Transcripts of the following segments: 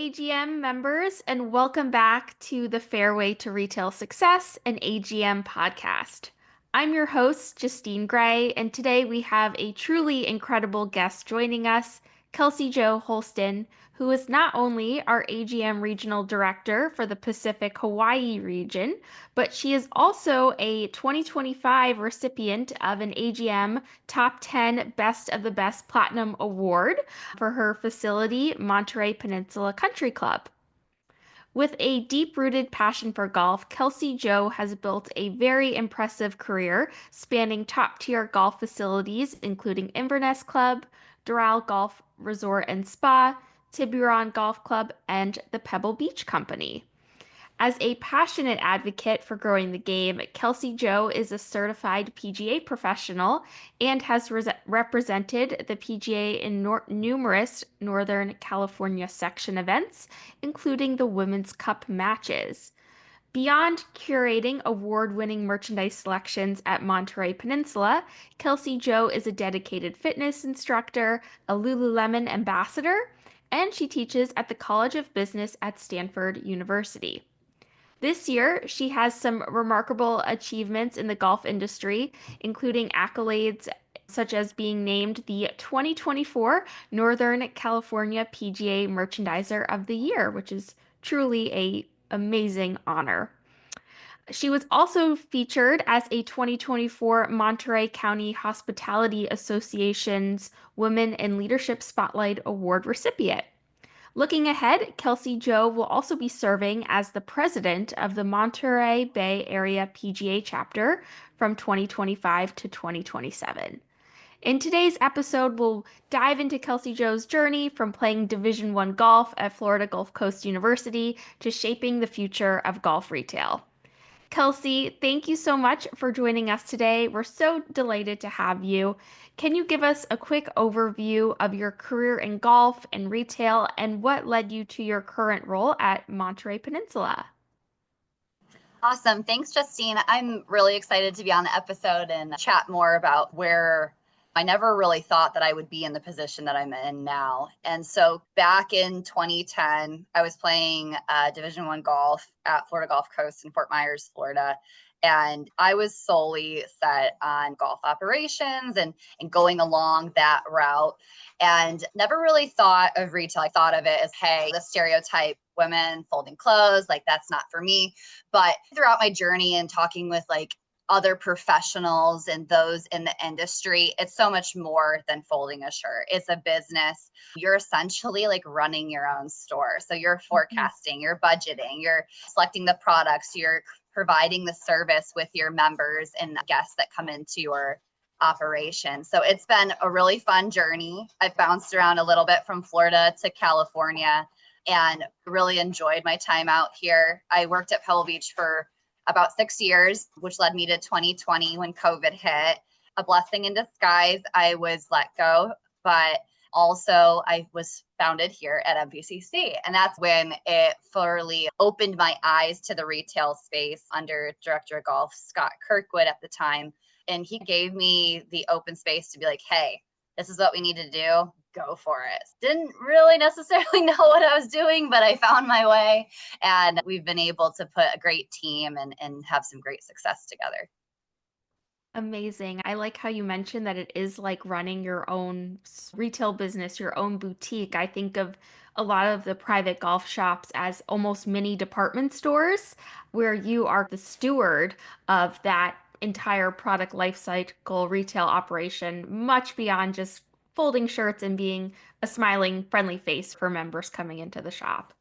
AGM members, and welcome back to the Fairway to Retail Success, an AGM podcast. I'm your host, Justine Gray, and today we have a truly incredible guest joining us, Kelsey Jo Holsten, who is not only our AGM Regional Director for the Pacific Hawaii region, but she is also a 2025 recipient of an AGM Top 10 Best of the Best Platinum Award for her facility, Monterey Peninsula Country Club. With a deep-rooted passion for golf, Kelsey Jo has built a very impressive career spanning top-tier golf facilities, including Inverness Club, Doral Golf Resort and Spa, Tiburon Golf Club, and the Pebble Beach Company. As a passionate advocate for growing the game, Kelsey Jo is a certified PGA professional and has represented the PGA in numerous Northern California section events, including the Women's Cup matches. Beyond curating award-winning merchandise selections at Monterey Peninsula, Kelsey Jo is a dedicated fitness instructor, a Lululemon ambassador, and she teaches at the College of Business at Stanford University. This year, she has some remarkable achievements in the golf industry, including accolades such as being named the 2024 Northern California PGA Merchandiser of the Year, which is truly a amazing honor. She was also featured as a 2024 Monterey County Hospitality Association's Women in Leadership Spotlight Award recipient. Looking ahead, Kelsey Jo will also be serving as the president of the Monterey Bay Area PGA chapter from 2025 to 2027. In today's episode, we'll dive into Kelsey Jo's journey from playing Division I golf at Florida Gulf Coast University to shaping the future of golf retail. Kelsey, thank you so much for joining us today. We're so delighted to have you. Can you give us a quick overview of your career in golf and retail and what led you to your current role at Monterey Peninsula? Awesome. Thanks, Justine. I'm really excited to be on the episode and chat more about where I never really thought that I would be in the position that I'm in now. And so back in 2010, I was playing Division I golf at Florida Gulf Coast in Fort Myers, Florida. And I was solely set on golf operations and going along that route and never really thought of retail. I thought of it as, hey, the stereotype women folding clothes, like that's not for me. But throughout my journey and talking with like other professionals and those in the industry, it's so much more than folding a shirt. It's a business. You're essentially like running your own store. So you're forecasting, you're budgeting, you're selecting the products, you're providing the service with your members and guests that come into your operation. So it's been a really fun journey. I've bounced around a little bit from Florida to California and really enjoyed my time out here. I worked at Pebble Beach for about 6 years, which led me to 2020 when COVID hit. A blessing in disguise. I was let go, but also I was founded here at MPCC. And that's when it thoroughly opened my eyes to the retail space under Director of Golf Scott Kirkwood at the time. And he gave me the open space to be like, hey, this is what we need to do. Go for it. Didn't really necessarily know what I was doing, but I found my way. And we've been able to put a great team and have some great success together. Amazing. I like how you mentioned that it is like running your own retail business, your own boutique. I think of a lot of the private golf shops as almost mini department stores where you are the steward of that entire product life cycle retail operation, much beyond just folding shirts and being a smiling, friendly face for members coming into the shop.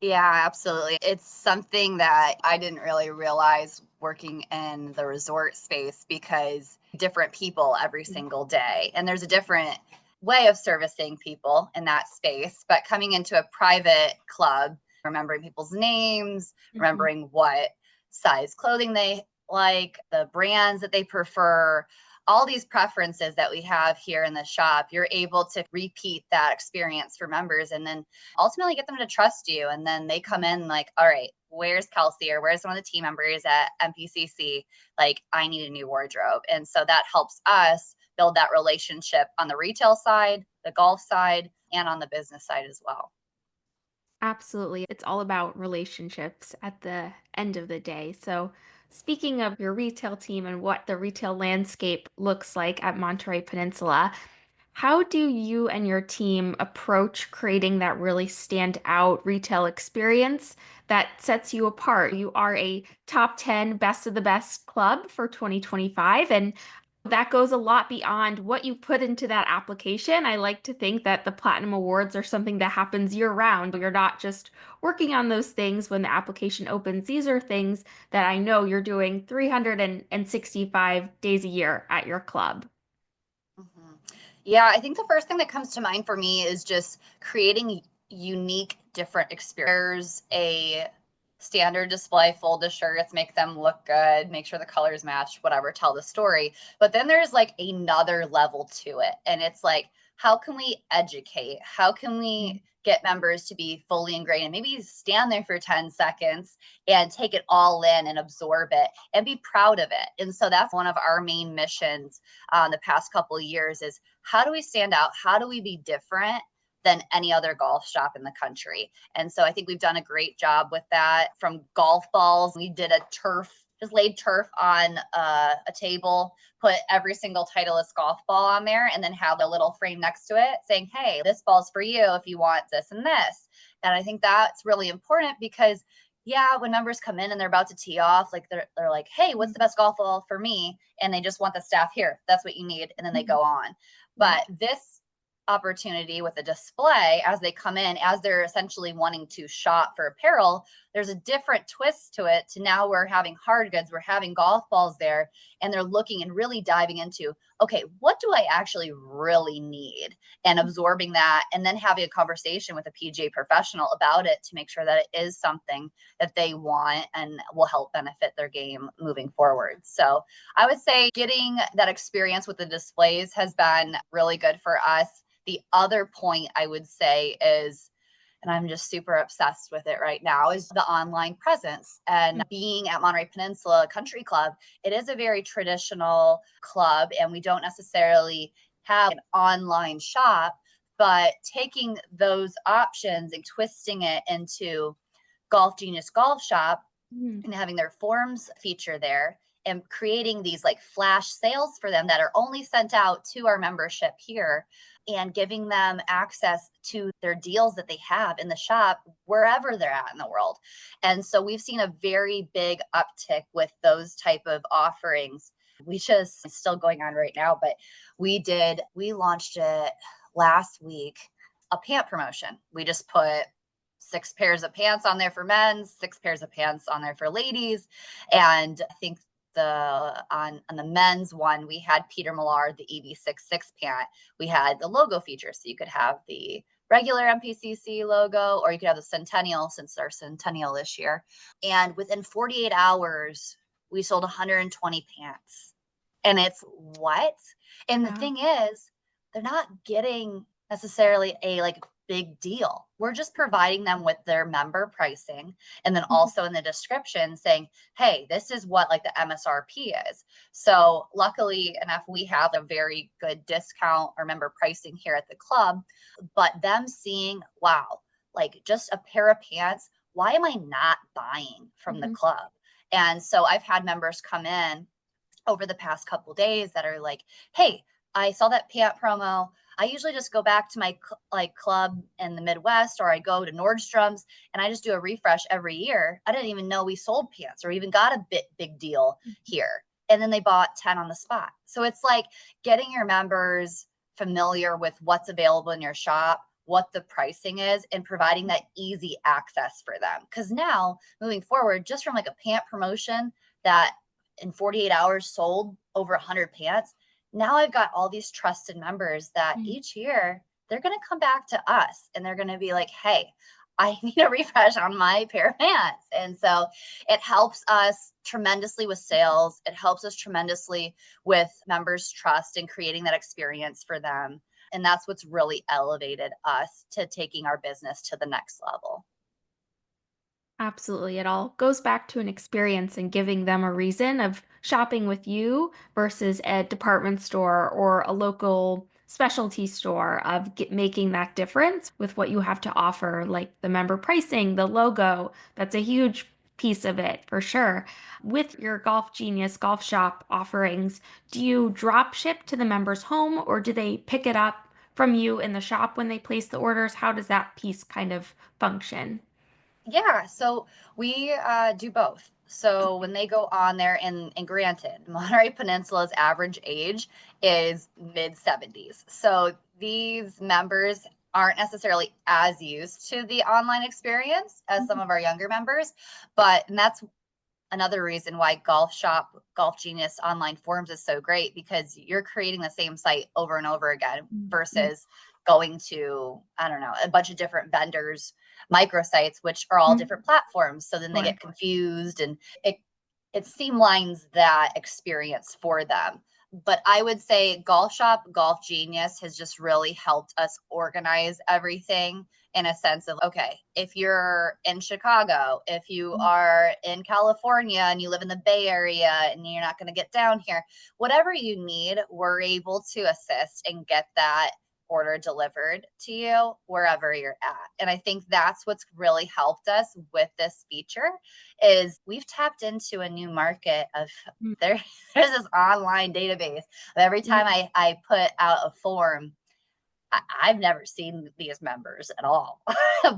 Yeah, absolutely. It's something that I didn't really realize working in the resort space because different people every single day. And there's a different way of servicing people in that space. But coming into a private club, remembering people's names, Mhm. remembering what size clothing they like, the brands that they prefer, all these preferences that we have here in the shop, you're able to repeat that experience for members and then ultimately get them to trust you. And then they come in like, all right, where's Kelsey or where's one of the team members at MPCC? Like, I need a new wardrobe. And so that helps us build that relationship on the retail side, the golf side, and on the business side as well. Absolutely. It's all about relationships at the end of the day. So, speaking of your retail team and what the retail landscape looks like at Monterey Peninsula, how do you and your team approach creating that really stand out retail experience that sets you apart? You are a top 10 best of the best club for 2025, and that goes a lot beyond what you put into that application. I like to think that the Platinum Awards are something that happens year round. You're not just working on those things when the application opens. These are things that I know you're doing 365 days a year at your club. Mhm. Yeah, I think the first thing that comes to mind for me is just creating unique, different experiences. A standard display full of shirts, make them look good, make sure the colors match, whatever, tell the story. But then there's like another level to it. And it's like, how can we educate? How can we get members to be fully ingrained and maybe stand there for 10 seconds and take it all in and absorb it and be proud of it? And so that's one of our main missions the past couple of years is how do we stand out? How do we be different than any other golf shop in the country? And so I think we've done a great job with that. From golf balls, we did a turf, just laid turf on a table, put every single Titleist golf ball on there, and then have a little frame next to it saying, hey, this ball's for you if you want this and this. And I think that's really important because yeah, when members come in and they're about to tee off, like they're like, hey, what's the best golf ball for me? And they just want the staff here. That's what you need. And then they go on. Right. But this opportunity with a display as they come in, as they're essentially wanting to shop for apparel, there's a different twist to it. To now we're having hard goods, we're having golf balls there, and they're looking and really diving into, okay, what do I actually really need? And absorbing that, and then having a conversation with a PGA professional about it to make sure that it is something that they want and will help benefit their game moving forward. So I would say getting that experience with the displays has been really good for us. The other point I would say is, and I'm just super obsessed with it right now, is the online presence. And being at Monterey Peninsula Country Club, it is a very traditional club, and we don't necessarily have an online shop, but taking those options and twisting it into Golf Genius Golf Shop Mhm. and having their forms feature there and creating these like flash sales for them that are only sent out to our membership here and giving them access to their deals that they have in the shop wherever they're at in the world. And so we've seen a very big uptick with those type of offerings. We just it's still going on right now, but we launched it last week, a pant promotion. We just put 6 pairs of pants on there for men's, 6 pairs of pants on there for ladies. And I think on the men's one, we had Peter Millard, the EV66 pant. We had the logo feature. So you could have the regular MPCC logo, or you could have the Centennial, since our Centennial this year. And within 48 hours, we sold 120 pants. And it's what? And the Wow. thing is, they're not getting necessarily a like big deal. We're just providing them with their member pricing, and then Mhm. also in the description saying, hey, this is what like the MSRP is. So luckily enough, we have a very good discount or member pricing here at the club, but them seeing, wow, like just a pair of pants, why am I not buying from the Mhm. club? And so I've had members come in over the past couple days that are like, hey, I saw that pant promo. I usually just go back to my like club in the Midwest, or I go to Nordstrom's and I just do a refresh every year. I didn't even know we sold pants or even got a big deal here. And then they bought 10 on the spot. So it's like getting your members familiar with what's available in your shop, what the pricing is, and providing that easy access for them. Because now moving forward, just from like a pant promotion that in 48 hours sold over 100 pants. Now I've got all these trusted members that Mhm. each year they're going to come back to us and they're going to be like, hey, I need a refresh on my pair of pants. And so it helps us tremendously with sales. It helps us tremendously with members' trust and creating that experience for them. And that's what's really elevated us to taking our business to the next level. Absolutely. It all goes back to an experience and giving them a reason of shopping with you versus a department store or a local specialty store of making that difference with what you have to offer, like the member pricing, the logo. That's a huge piece of it for sure. With your Golf Genius Golf Shop offerings, do you drop ship to the member's home or do they pick it up from you in the shop when they place the orders? How does that piece kind of function? Yeah, so we do both. So when they go on there, and granted, Monterey Peninsula's average age is mid 70s. So these members aren't necessarily as used to the online experience as some Mhm. of our younger members, but and that's another reason why Golf Shop, Golf Genius online forums is so great because you're creating the same site over and over again Mhm. versus going to, I don't know, a bunch of different vendors, microsites, which are all Mhm. different platforms. So then they Sure. get confused and it streamlines that experience for them. But I would say Golf Shop, Golf Genius has just really helped us organize everything in a sense of okay, if you're in Chicago, if you are in California and you live in the Bay Area and you're not going to get down here, whatever you need, we're able to assist and get that order delivered to you wherever you're at. And I think that's what's really helped us with this feature is we've tapped into a new market of Mhm. there, there's this online database. Every time I put out a form, I've never seen these members at all,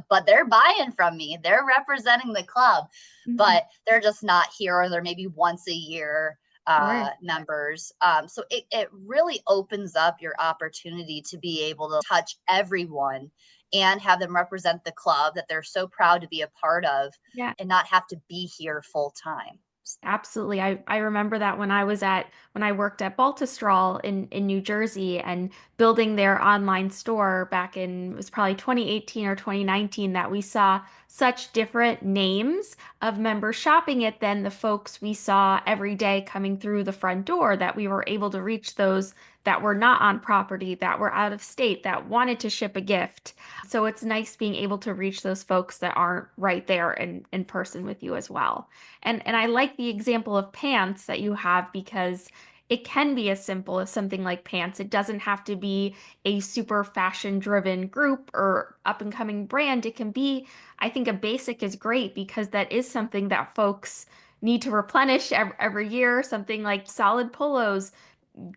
but they're buying from me. They're representing the club, Mhm. but they're just not here, or they're maybe once a year Sure. members. So it really opens up your opportunity to be able to touch everyone and have them represent the club that they're so proud to be a part of Yeah. and not have to be here full time. Absolutely. I remember that when I worked at Baltusrol in New Jersey and building their online store back in it was probably 2018 or 2019 that we saw such different names of members shopping it than the folks we saw every day coming through the front door that we were able to reach those that were not on property, that were out of state, that wanted to ship a gift. So it's nice being able to reach those folks that aren't right there in person with you as well. And I like the example of pants that you have because it can be as simple as something like pants. It doesn't have to be a super fashion driven group or up and coming brand. It can be, I think a basic is great because that is something that folks need to replenish every year, something like solid polos,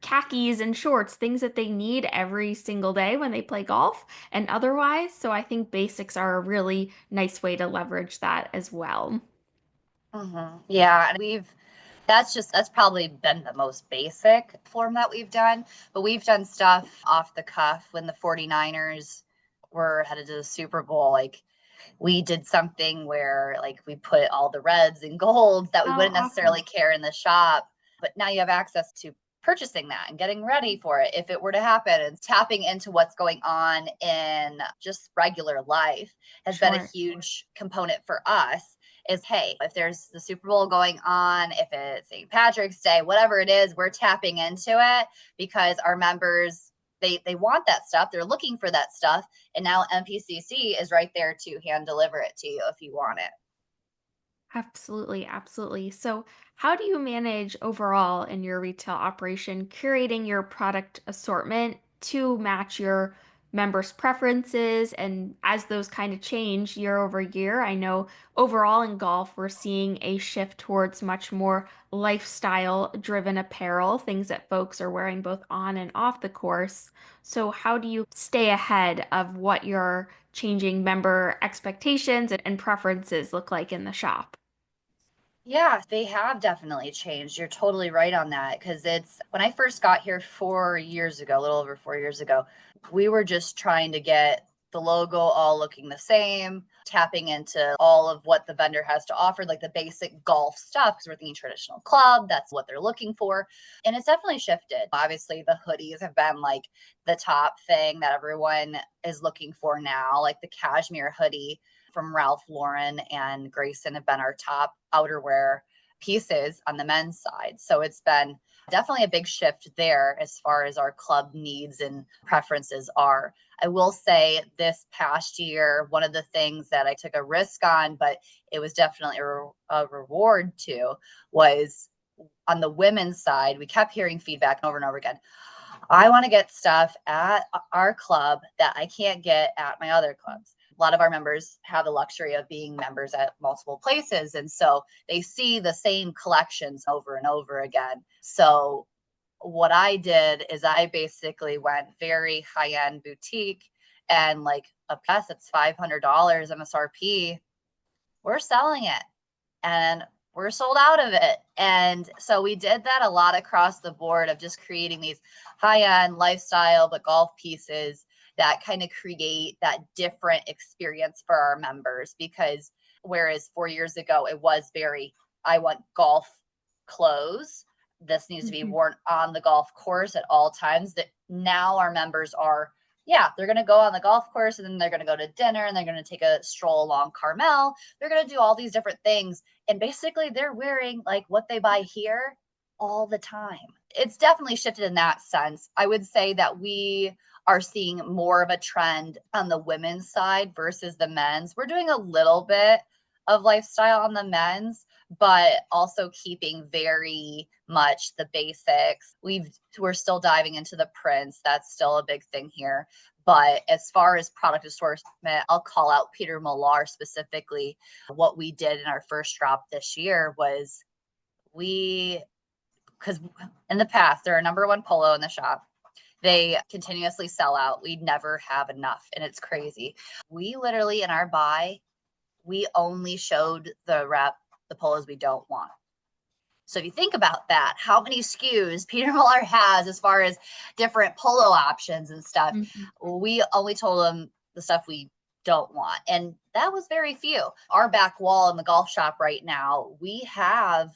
khakis and shorts, things that they need every single day when they play golf and otherwise. So I think basics are a really nice way to leverage that as well. Yeah, and that's probably been the most basic form that we've done, but we've done stuff off the cuff when the 49ers were headed to the Super Bowl. Like we did something where like we put all the reds and golds that we Oh, wouldn't awesome. necessarily care in the shop, but now you have access to purchasing that and getting ready for it if it were to happen, and tapping into what's going on in just regular life has been a Sure. huge component for us. Is hey, if there's the Super Bowl going on, if it's St. Patrick's Day, whatever it is, we're tapping into it because our members they want that stuff, they're looking for that stuff, and now MPCC is right there to hand deliver it to you if you want it. Absolutely, absolutely. So, how do you manage overall in your retail operation curating your product assortment to match your members' preferences? And as those kind of change year over year, I know overall in golf, we're seeing a shift towards much more lifestyle-driven apparel, things that folks are wearing both on and off the course. So, how do you stay ahead of what your changing member expectations and preferences look like in the shop? Yeah, they have definitely changed. You're totally right on that because it's when I first got here 4 years ago, a little over 4 years ago, we were just trying to get the logo all looking the same, tapping into all of what the vendor has to offer, like the basic golf stuff, because we're thinking traditional club, that's what they're looking for. And it's definitely shifted. Obviously, the hoodies have been like the top thing that everyone is looking for now, like the cashmere hoodie from Ralph Lauren and Grayson have been our top outerwear pieces on the men's side. So it's been definitely a big shift there as far as our club needs and preferences are. I will say this past year, one of the things that I took a risk on, but it was definitely a reward to, was on the women's side. We kept hearing feedback over and over again. I want to get stuff at our club that I can't get at my other clubs. A lot of our members have the luxury of being members at multiple places. And so they see the same collections over and over again. So what I did is I basically went very high end boutique and like a piece that's $500 MSRP. We're selling it and we're sold out of it. And so we did that a lot across the board of just creating these high end lifestyle, but golf pieces that kind of create that different experience for our members. Because whereas 4 years ago, it was very, I want golf clothes. This needs to be Mhm. worn on the golf course at all times. That now our members are, yeah, they're going to go on the golf course and then they're going to go to dinner and they're going to take a stroll along Carmel. They're going to do all these different things. And basically, they're wearing like what they buy here all the time. It's definitely shifted in that sense. I would say that we are seeing more of a trend on the women's side versus the men's. We're doing a little bit of lifestyle on the men's, but also keeping very much the basics. We're still diving into the prints. That's still a big thing here. But as far as product assortment, I'll call out Peter Millar specifically. What we did in our first drop this year was because in the past, they're a number one polo in the shop. They continuously sell out. We never have enough, and it's crazy. We literally, in our buy, we only showed the rep the polos we don't want. So if you think about that, how many SKUs Peter Millar has as far as different polo options and stuff, Mhm. we only told them the stuff we don't want. And that was very few. Our back wall in the golf shop right now, we have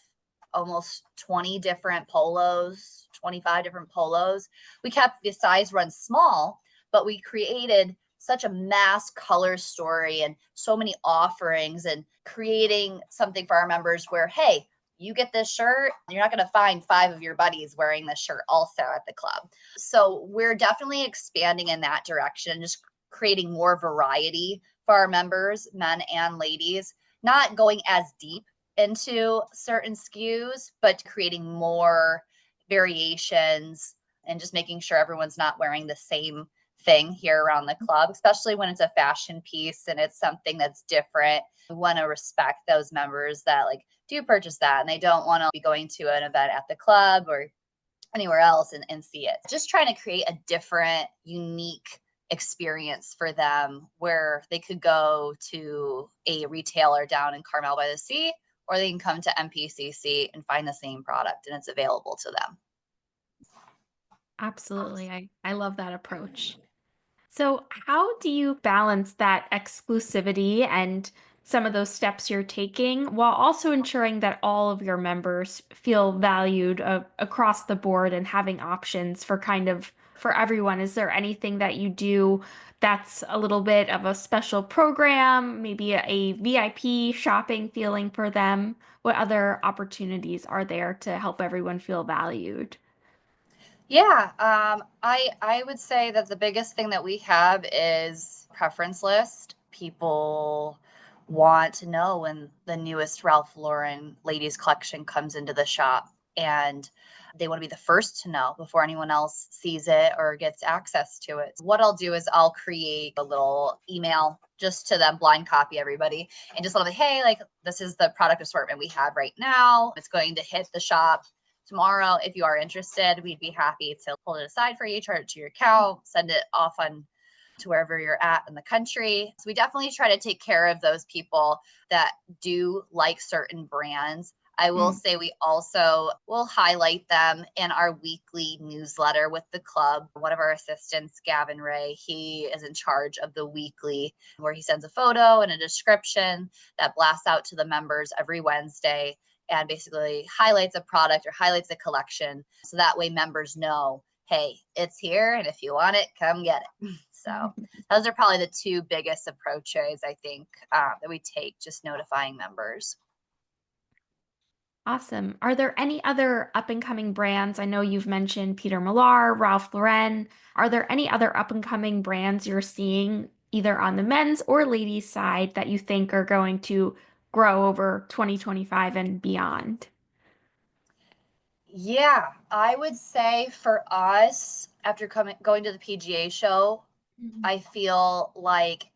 almost 20 different polos, 25 different polos. We kept the size run small, but we created such a mass color story and so many offerings and creating something for our members where, hey, you get this shirt, you're not going to find five of your buddies wearing this shirt also at the club. So we're definitely expanding in that direction, just creating more variety for our members, men and ladies, not going as deep into certain SKUs, but creating more variations and just making sure everyone's not wearing the same thing here around the club, especially when it's a fashion piece and it's something that's different. We want to respect those members that like do purchase that and they don't want to be going to an event at the club or anywhere else and see it. Just trying to create a different, unique experience for them where they could go to a retailer down in Carmel by the Sea or they can come to MPCC and find the same product and it's available to them. Absolutely. I love that approach. So, how do you balance that exclusivity and some of those steps you're taking while also ensuring that all of your members feel valued across the board and having options for kind of for everyone? Is there anything that you do that's a little bit of a special program, maybe a VIP shopping feeling for them? What other opportunities are there to help everyone feel valued? Yeah, I would say that the biggest thing that we have is preference list. People want to know when the newest Ralph Lauren ladies collection comes into the shop, and they want to be the first to know before anyone else sees it or gets access to it. What I'll do is I'll create a little email just to them, blind copy everybody, and just let them, hey, like this is the product assortment we have right now. It's going to hit the shop tomorrow. If you are interested, we'd be happy to pull it aside for you, charge it to your account, send it off on to wherever you're at in the country. So we definitely try to take care of those people that do like certain brands. I will say we also will highlight them in our weekly newsletter with the club. One of our assistants, Gavin Ray, he is in charge of the weekly where he sends a photo and a description that blasts out to the members every Wednesday and basically highlights a product or highlights a collection. So that way members know, hey, it's here. And if you want it, come get it. So those are probably the two biggest approaches I think that we take, just notifying members. Awesome. Are there any other up and coming brands? I know you've mentioned Peter Millar, Ralph Lauren. Are there any other up and coming brands you're seeing either on the men's or ladies' side that you think are going to grow over 2025 and beyond? Yeah, I would say for us, After going to the PGA show, Mhm. I feel like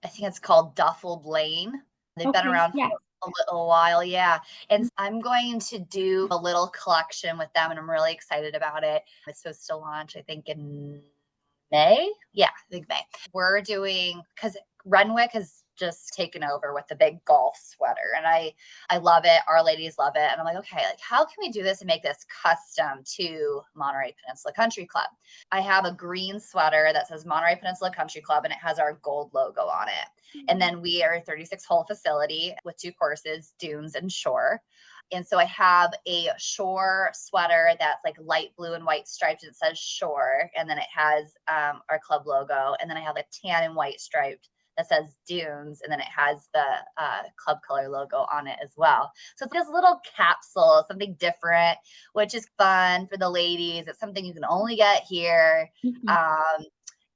I think it's called Duffel Lane. They've been Okay, around yeah. for a little while, yeah. And I'm going to do a little collection with them, and I'm really excited about it. It's supposed to launch, I think, in May. Yeah, I think May. We're doing because Renwick has just taken over with the big golf sweater, and I love it. Our ladies love it, and I'm like, okay, like how can we do this and make this custom to Monterey Peninsula Country Club? I have a green sweater that says Monterey Peninsula Country Club, and it has our gold logo on it. And Mhm. then we are a 36 hole facility with two courses, dunes and shore. And so I have a shore sweater that's like light blue and white striped. And it says shore. And then it has our club logo. And then I have a tan and white striped that says dunes. And then it has the club color logo on it as well. So it's just a little capsule, something different, which is fun for the ladies. It's something you can only get here. Mhm. Um,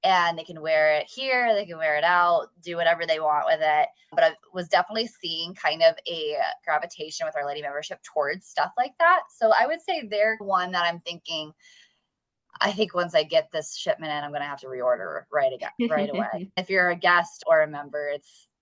and they can wear it here, they can wear it out, do whatever they want with it. But I was definitely seeing kind of a gravitation with our lady membership towards stuff like that. So I would say they're one that I'm thinking, I think once I get this shipment in, I'm going to have to reorder right away. If you're a guest or a member,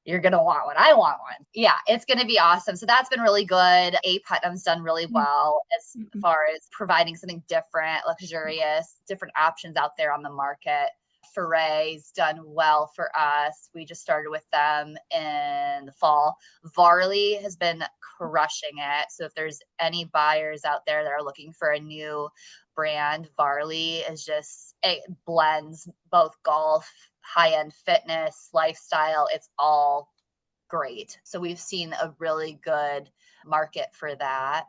you're going to want one. I want one. Yeah, it's going to be awesome. So that's been really good. A Putnam's done really well as Mhm. far as providing something different, luxurious, different options out there on the market. Foray's done well for us. We just started with them in the fall. Varley has been crushing it. So if there's any buyers out there that are looking for a new brand, Varley is just, it blends both golf, high-end fitness, lifestyle. It's all great. So we've seen a really good market for that.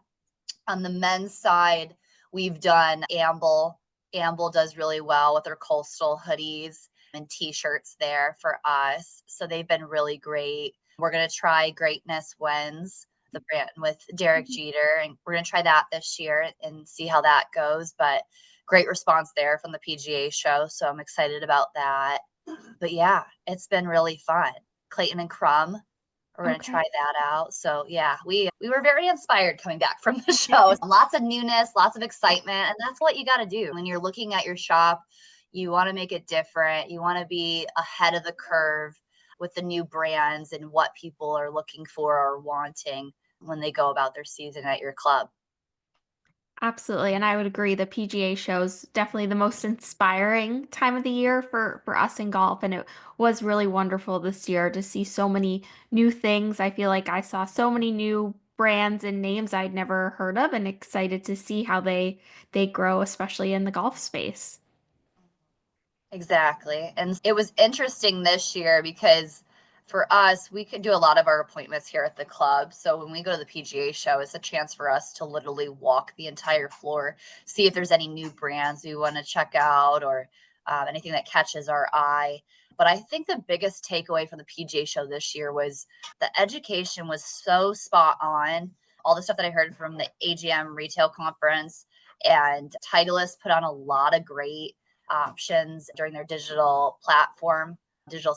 On the men's side, we've done Amble. Amble does really well with their coastal hoodies and t-shirts there for us. So they've been really great. We're going to try Greatness Wins, the brand with Derek Mhm. Jeter, and we're going to try that this year and see how that goes. But great response there from the PGA show. So I'm excited about that. But yeah, it's been really fun. Clayton and Crumb, we're going to try Okay. that out. So yeah, we were very inspired coming back from the show. Lots of newness, lots of excitement, and that's what you got to do when you're looking at your shop. You want to make it different. You want to be ahead of the curve with the new brands and what people are looking for or wanting when they go about their season at your club. Absolutely, and I would agree the PGA show's definitely the most inspiring time of the year for us in golf, and it was really wonderful this year to see so many new things. I feel like I saw so many new brands and names I'd never heard of and excited to see how they grow, especially in the golf space. Exactly. And it was interesting this year because for us, we could do a lot of our appointments here at the club. So when we go to the PGA show, it's a chance for us to literally walk the entire floor, see if there's any new brands we want to check out or anything that catches our eye. But I think the biggest takeaway from the PGA show this year was the education was so spot on. All the stuff that I heard from the AGM retail conference and Titleist put on a lot of great options during their digital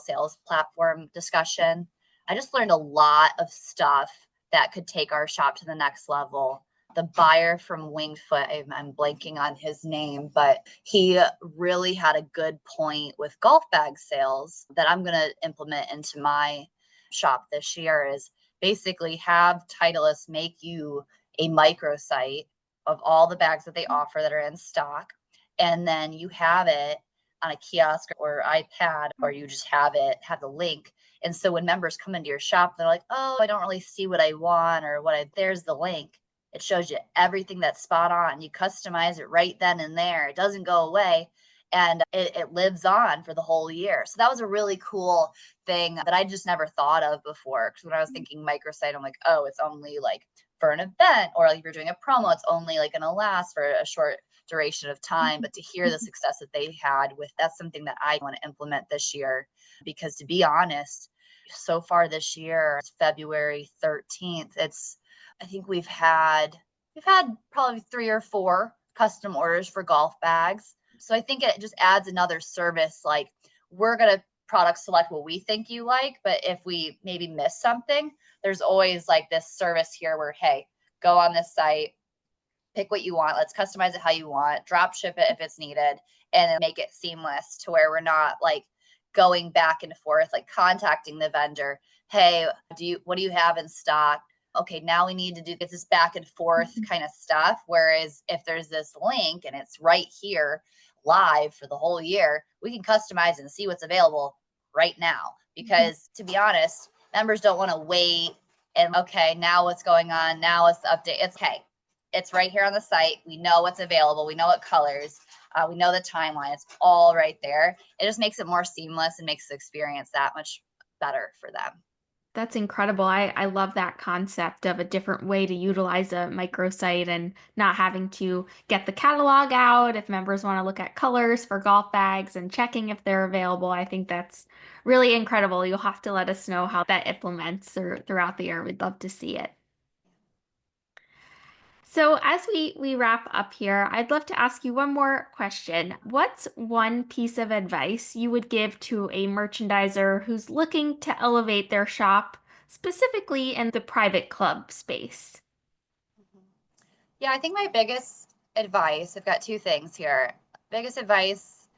sales platform discussion. I just learned a lot of stuff that could take our shop to the next level. The buyer from Winged Foot, I'm blanking on his name, but he really had a good point with golf bag sales that I'm going to implement into my shop this year is basically have Titleist make you a microsite of all the bags that they offer that are in stock, and then you have it on a kiosk or iPad, or you just have the link. And so when members come into your shop, they're like, oh, I don't really see what I want or there's the link. It shows you everything that's spot on. You customize it right then and there. It doesn't go away and it lives on for the whole year. So that was a really cool thing that I just never thought of before. Because when I was thinking microsite, I'm like, oh, it's only like for an event, or like if you're doing a promo, it's only like gonna last for a short duration of time. But to hear the success that they had with that's something that I want to implement this year. Because to be honest, so far this year, it's February 13th. I think we've had probably 3 or 4 custom orders for golf bags. So I think it just adds another service. Like we're gonna product select what we think you like, but if we maybe miss something, there's always like this service here where, hey, go on this site, pick what you want. Let's customize it how you want, drop ship it if it's needed, and then make it seamless to where we're not like going back and forth, like contacting the vendor. Hey, what do you have in stock? Okay, now we need to do this back and forth Mhm. kind of stuff. Whereas if there's this link and it's right here live for the whole year, we can customize and see what's available right now. Mhm. Because to be honest, members don't want to wait and okay, now what's going on? Now it's the update. It's okay. It's right here on the site. We know what's available. We know what colors. We know the timeline. It's all right there. It just makes it more seamless and makes the experience that much better for them. That's incredible. I love that concept of a different way to utilize a microsite and not having to get the catalog out if members want to look at colors for golf bags and checking if they're available. I think that's really incredible. You'll have to let us know how that implements throughout the year. We'd love to see it. So as we wrap up here, I'd love to ask you one more question. What's one piece of advice you would give to a merchandiser who's looking to elevate their shop, specifically in the private club space? Mhm. Yeah, I think my biggest advice, I've got two things here. Biggest advice,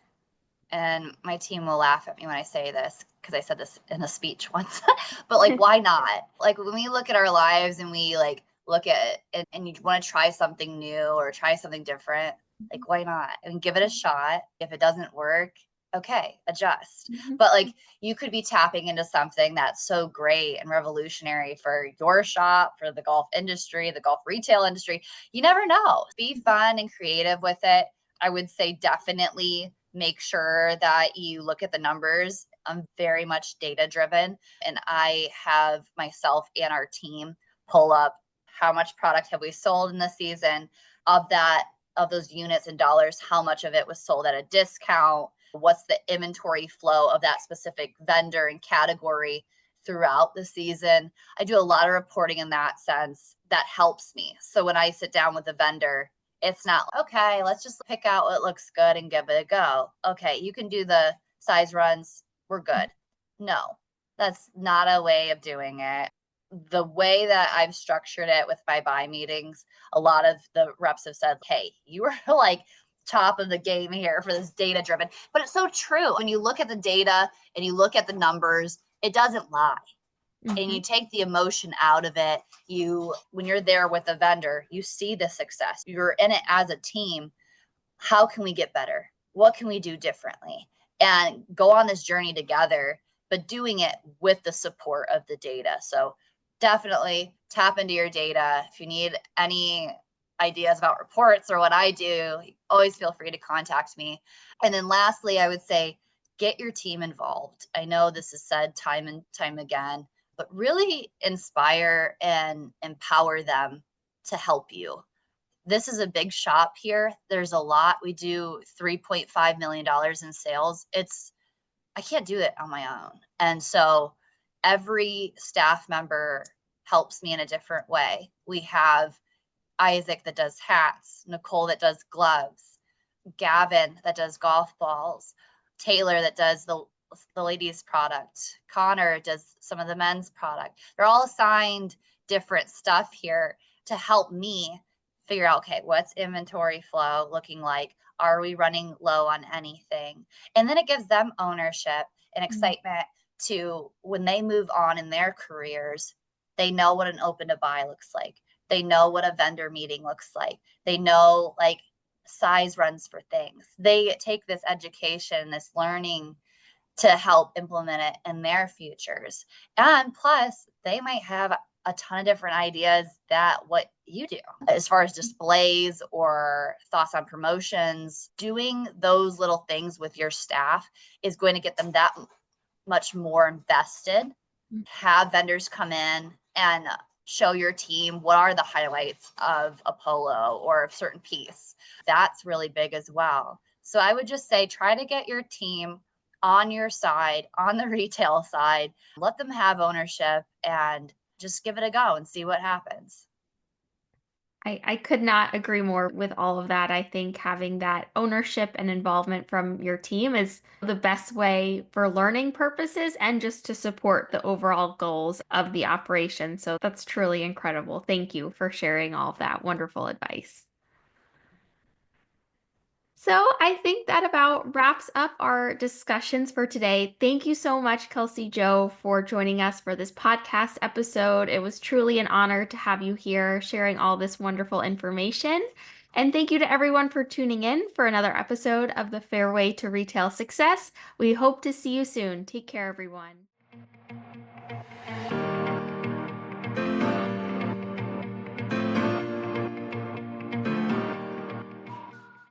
and my team will laugh at me when I say this because I said this in a speech once, but like, why not? Like, when we look at our lives and we like look at it and you want to try something new or try something different, like, why not? And give it a shot. If it doesn't work, okay, adjust. Mhm. But like, you could be tapping into something that's so great and revolutionary for your shop, for the golf industry, the golf retail industry. You never know. Be fun and creative with it. I would say definitely make sure that you look at the numbers. I'm very much data driven, and I have myself and our team pull up how much product have we sold in the season, of that, of those units and dollars, how much of it was sold at a discount, what's the inventory flow of that specific vendor and category throughout the season. I do a lot of reporting in that sense that helps me. So when I sit down with a vendor, it's not okay, let's just pick out what looks good and give it a go. Okay, you can do the size runs. We're good. No, that's not a way of doing it. The way that I've structured it with my buy meetings, a lot of the reps have said, hey, you are like top of the game here for this data driven. But it's so true. When you look at the data and you look at the numbers, it doesn't lie, and Mhm. you take the emotion out of it. You, when you're there with a vendor, you see the success, you're in it as a team. How can we get better? What can we do differently? And go on this journey together, but doing it with the support of the data. So definitely tap into your data. If you need any ideas about reports or what I do, always feel free to contact me. And then lastly, I would say get your team involved. I know this is said time and time again, but really inspire and empower them to help you. This is a big shop here. There's a lot. We do $3.5 million in sales. I can't do it on my own. And so every staff member helps me in a different way. We have Isaac that does hats, Nicole that does gloves, Gavin that does golf balls, Taylor that does the ladies product, Connor does some of the men's product. They're all assigned different stuff here to help me figure out, okay, what's inventory flow looking like? Are we running low on anything? And then it gives them ownership and Mhm. excitement to when they move on in their careers, they know what an open to buy looks like. They know what a vendor meeting looks like. They know like size runs for things. They take this education, this learning to help implement it in their futures. And plus, they might have a ton of different ideas that what you do as far as displays or thoughts on promotions. Doing those little things with your staff is going to get them that much more invested. Have vendors come in and show your team what are the highlights of a polo or a certain piece. That's really big as well. So I would just say try to get your team on your side, on the retail side, let them have ownership and just give it a go and see what happens. I could not agree more with all of that. I think having that ownership and involvement from your team is the best way for learning purposes and just to support the overall goals of the operation. So that's truly incredible. Thank you for sharing all of that wonderful advice. So I think that about wraps up our discussions for today. Thank you so much, Kelsey Joe, for joining us for this podcast episode. It was truly an honor to have you here sharing all this wonderful information. And thank you to everyone for tuning in for another episode of the Fairway to Retail Success. We hope to see you soon. Take care, everyone.